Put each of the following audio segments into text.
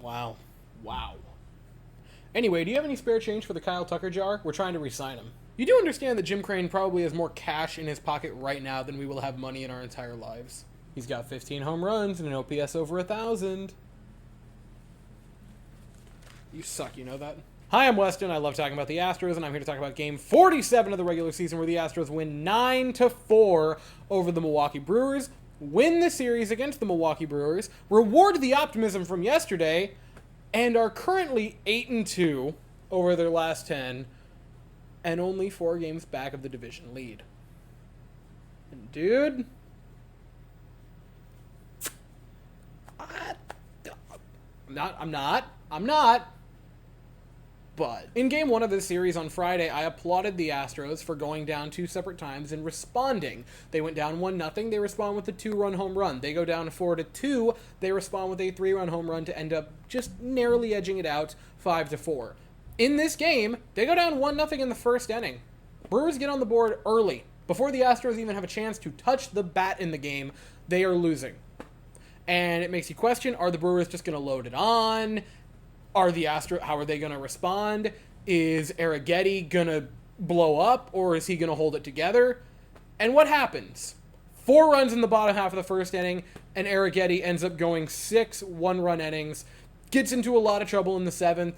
Wow. Wow. Anyway, do you have any spare change for the Kyle Tucker jar? We're trying to re-sign him. You do understand that Jim Crane probably has more cash in his pocket right now than we will have money in our entire lives. He's got 15 home runs and an OPS over 1,000. You suck, you know that? Hi, I'm Weston. I love talking about the Astros, and I'm here to talk about Game 47 of the regular season, where the Astros win 9-4 over the Milwaukee Brewers, win the series against the Milwaukee Brewers, reward the optimism from yesterday, and are currently 8-2 over their last 10, and only 4 games back of the division lead. And dude, I'm not. But in Game 1 of this series on Friday, I applauded the Astros for going down 2 separate times and responding. They went down 1-0, they respond with a 2-run home run. They go down 4-2, they respond with a 3-run home run to end up just narrowly edging it out 5-4. In this game, they go down 1-0 in the first inning. Brewers get on the board early. Before the Astros even have a chance to touch the bat in the game, they are losing. And it makes you question, are the Brewers just going to load it on? How are they going to respond? Is Arrighetti going to blow up, or is he going to hold it together? And what happens? 4 runs in the bottom half of the first inning, and Arrighetti ends up going 6 one-run innings, gets into a lot of trouble in the 7th.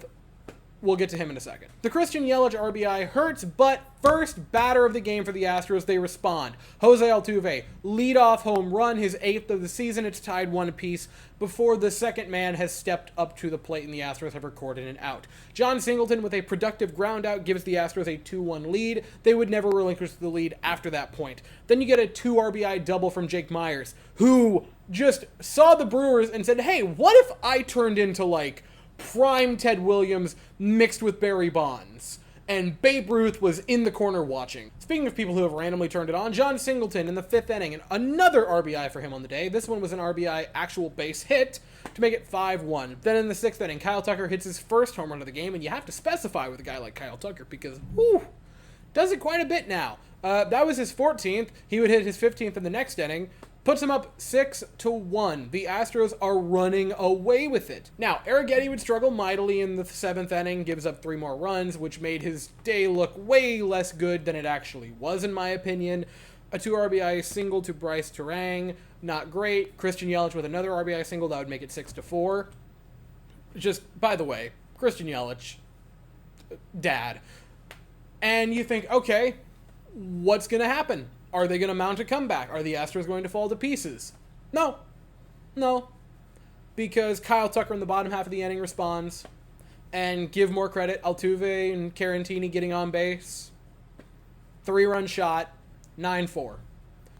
We'll get to him in a second. The Christian Yelich RBI hurts, but first batter of the game for the Astros, they respond. Jose Altuve, leadoff home run, his 8th of the season. It's tied 1 apiece before the second man has stepped up to the plate and the Astros have recorded an out. John Singleton with a productive ground out gives the Astros a 2-1 lead. They would never relinquish the lead after that point. Then you get a 2 RBI double from Jake Myers, who just saw the Brewers and said, hey, what if I turned into prime Ted Williams mixed with Barry Bonds? And Babe Ruth was in the corner watching. Speaking of people who have randomly turned it on, John Singleton in the 5th inning, and another RBI for him on the day. This one was an RBI actual base hit to make it 5-1. Then in the 6th inning, Kyle Tucker hits his first home run of the game, and you have to specify with a guy like Kyle Tucker because, does it quite a bit now. That was his 14th. He would hit his 15th in the next inning. Puts him up 6-1. The Astros are running away with it. Now, Arrighetti would struggle mightily in the 7th inning, gives up 3 more runs, which made his day look way less good than it actually was, in my opinion. A 2 RBI single to Bryce Terang, not great. Christian Yelich with another RBI single, that would make it 6-4. Just, by the way, Christian Yelich, dad. And you think, okay, what's going to happen? Are they going to mount a comeback? Are the Astros going to fall to pieces? No. Because Kyle Tucker in the bottom half of the inning responds. And give more credit, Altuve and Carantini getting on base. 3-run shot, 9-4.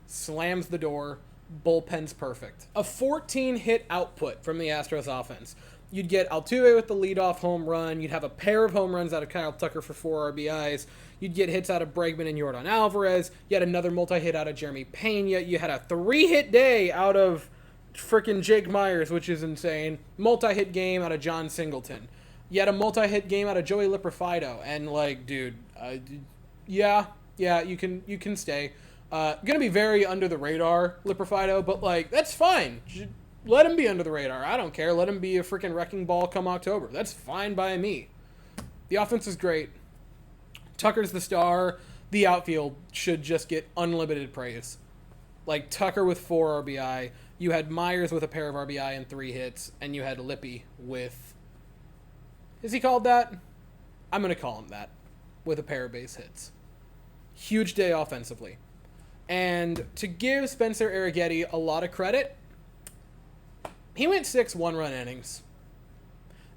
Slams the door. Bullpen's perfect. A 14-hit output from the Astros offense. You'd get Altuve with the leadoff home run. You'd have a pair of home runs out of Kyle Tucker for 4 RBIs. You'd get hits out of Bregman and Yordan Alvarez. You had another multi-hit out of Jeremy Pena. You had a 3-hit day out of frickin' Jake Myers, which is insane. Multi-hit game out of John Singleton. You had a multi-hit game out of Joey Liperfido. And, dude, yeah, you can stay. Gonna be very under the radar, Liperfido, but, that's fine. Let him be under the radar. I don't care. Let him be a freaking wrecking ball come October. That's fine by me. The offense is great. Tucker's the star. The outfield should just get unlimited praise. Tucker with 4 RBI. You had Myers with a pair of RBI and 3 hits. And you had Lippy with... Is he called that? I'm going to call him that. With a pair of base hits. Huge day offensively. And to give Spencer Arrighetti a lot of credit... He went 6 one-run innings.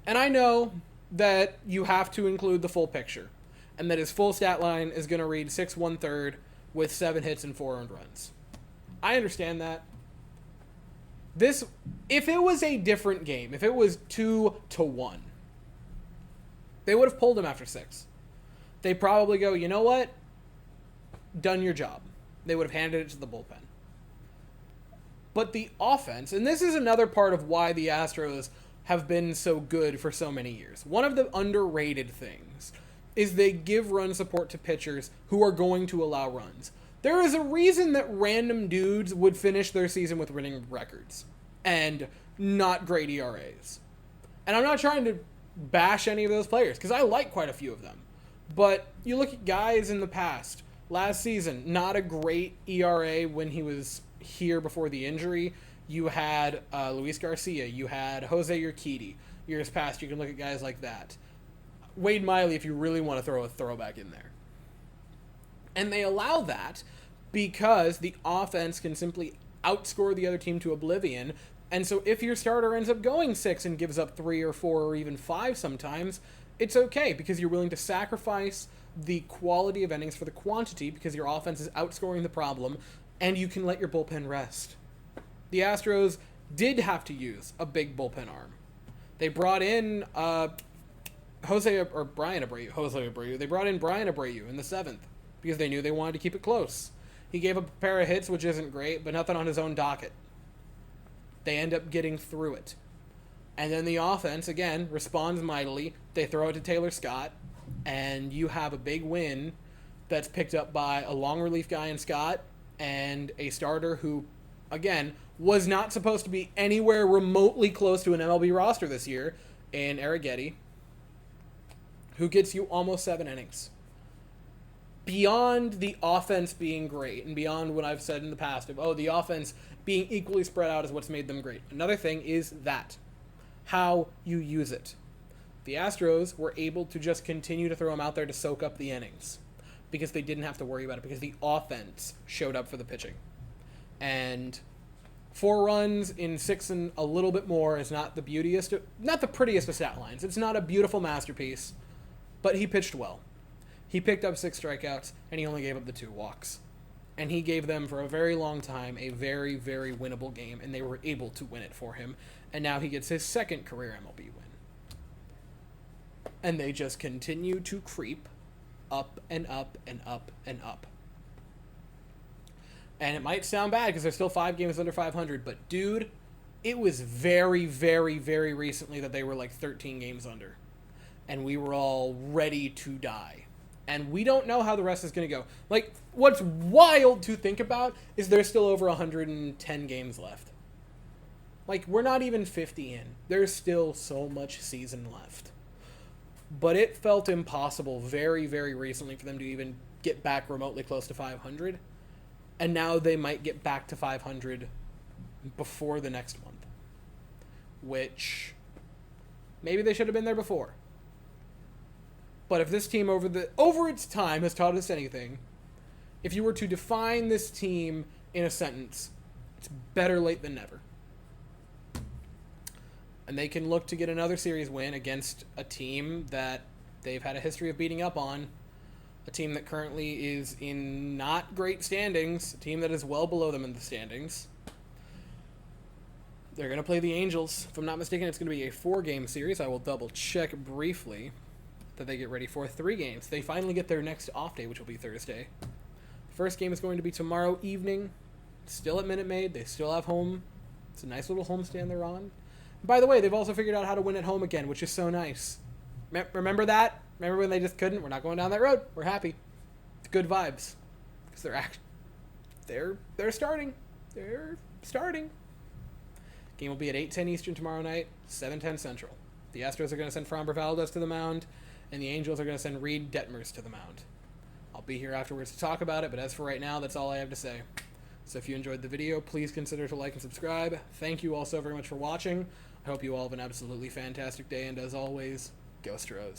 And I know that you have to include the full picture. And that his full stat line is going to read 6 1/3 with 7 hits and 4 earned runs. I understand that. If it was a different game, if it was 2-1, they would have pulled him after 6. They probably go, you know what? Done your job. They would have handed it to the bullpen. But the offense, and this is another part of why the Astros have been so good for so many years. One of the underrated things is they give run support to pitchers who are going to allow runs. There is a reason that random dudes would finish their season with winning records and not great ERAs. And I'm not trying to bash any of those players, because I like quite a few of them. But you look at guys in the past. Last season, not a great ERA when he was here before the injury. You had Luis Garcia. You had Jose Urquidy. Years past, you can look at guys like that. Wade Miley, if you really want to throw a throwback in there. And they allow that because the offense can simply outscore the other team to oblivion. And so if your starter ends up going 6 and gives up 3 or 4 or even 5 sometimes, it's okay because you're willing to sacrifice the quality of innings for the quantity because your offense is outscoring the problem, and you can let your bullpen rest. The Astros did have to use a big bullpen arm. They brought in Brian Abreu. They brought in Brian Abreu in the 7th because they knew they wanted to keep it close. He gave up a pair of hits, which isn't great, but nothing on his own docket. They end up getting through it. And then the offense, again, responds mightily. They throw it to Taylor Scott, and you have a big win that's picked up by a long relief guy in Scott and a starter who, again, was not supposed to be anywhere remotely close to an MLB roster this year in Arrighetti, who gets you almost 7 innings. Beyond the offense being great, and beyond what I've said in the past of, the offense being equally spread out is what's made them great. Another thing is how you use it. The Astros were able to just continue to throw them out there to soak up the innings because they didn't have to worry about it because the offense showed up for the pitching. And 4 runs in 6 and a little bit more is not the prettiest of stat lines. It's not a beautiful masterpiece, but he pitched well. He picked up 6 strikeouts, and he only gave up the 2 walks. And he gave them, for a very long time, a very, very winnable game, and they were able to win it for him. And now he gets his 2nd career MLB win. And they just continue to creep up and up and up and up. And it might sound bad because they're still 5 games under 500, but dude, it was very, very, very recently that they were like 13 games under. And we were all ready to die. And we don't know how the rest is going to go. Like, what's wild to think about is there's still over 110 games left. Like, we're not even 50 in. There's still so much season left. But it felt impossible very, very recently for them to even get back remotely close to 500. And now they might get back to 500 before the next month. Which, maybe they should have been there before. But if this team over its time has taught us anything, if you were to define this team in a sentence, it's better late than never. And they can look to get another series win against a team that they've had a history of beating up on, a team that currently is in not great standings, a team that is well below them in the standings. They're going to play the Angels. If I'm not mistaken, it's going to be a 4-game series. I will double check briefly that they get ready for 3 games. They finally get their next off day, which will be Thursday. The first game is going to be tomorrow evening. Still at Minute Maid. They still have home. It's a nice little homestand they're on. And by the way, they've also figured out how to win at home again, which is so nice. Remember that? Remember when they just couldn't? We're not going down that road. We're happy. It's good vibes. Because they're starting. They're starting. Game will be at 8:10 Eastern tomorrow night, 7:10 Central. The Astros are going to send Framber Valdez to the mound, and the Angels are going to send Reed Detmers to the mound. I'll be here afterwards to talk about it, but as for right now, that's all I have to say. So if you enjoyed the video, please consider to like and subscribe. Thank you all so very much for watching. I hope you all have an absolutely fantastic day, and as always, go Astros.